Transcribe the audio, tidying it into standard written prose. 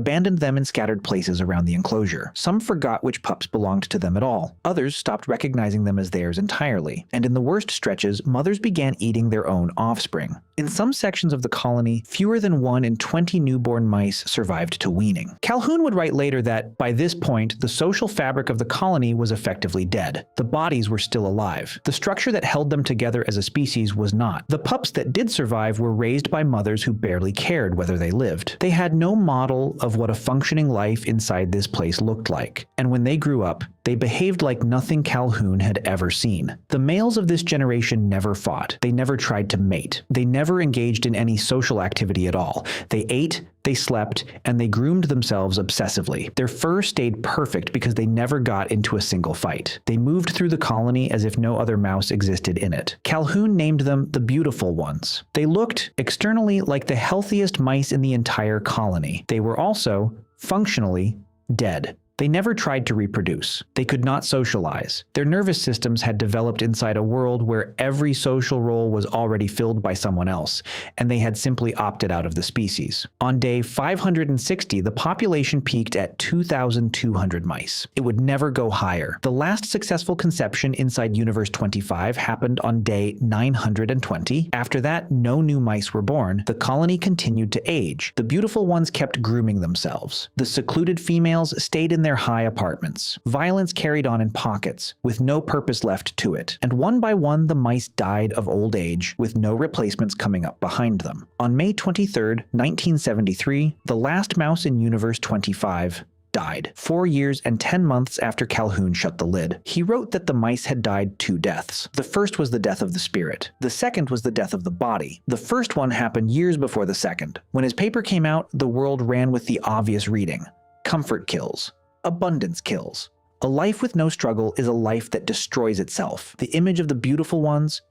abandoned them in scattered places around the enclosure. Some forgot which pups belonged to them at all. Others stopped recognizing them as theirs entirely. And in the worst stretches, mothers began eating their own offspring. In some sections of the colony, fewer than 1 in 20 newborn mice survived to weaning. Calhoun would write later that, by this point, the social fabric of the colony was effectively dead. The bodies were still alive. The structure that held them together as a species was not. The pups that did survive were raised by mothers who barely cared whether they lived. They had no model of what a functioning life inside this place looked like. And when they grew up, they behaved like nothing Calhoun had ever seen. The males of this generation never fought. They never tried to mate. They never engaged in any social activity at all. They ate, they slept, and they groomed themselves obsessively. Their fur stayed perfect because they never got into a single fight. They moved through the colony as if no other mouse existed in it. Calhoun named them the beautiful ones. They looked, externally, like the healthiest mice in the entire colony. They were also, functionally, dead. They never tried to reproduce. They could not socialize. Their nervous systems had developed inside a world where every social role was already filled by someone else, and they had simply opted out of the species. On day 560, the population peaked at 2,200 mice. It would never go higher. The last successful conception inside Universe 25 happened on day 920. After that, no new mice were born. The colony continued to age. The beautiful ones kept grooming themselves. The secluded females stayed in their high apartments. Violence carried on in pockets, with no purpose left to it, and one by one the mice died of old age, with no replacements coming up behind them. On May 23, 1973, the last mouse in Universe 25 died, 4 years and 10 months after Calhoun shut the lid. He wrote that the mice had died 2 deaths. The first was the death of the spirit. The second was the death of the body. The first one happened years before the second. When his paper came out, the world ran with the obvious reading: comfort kills. Abundance kills. A life with no struggle is a life that destroys itself. The image of the beautiful ones,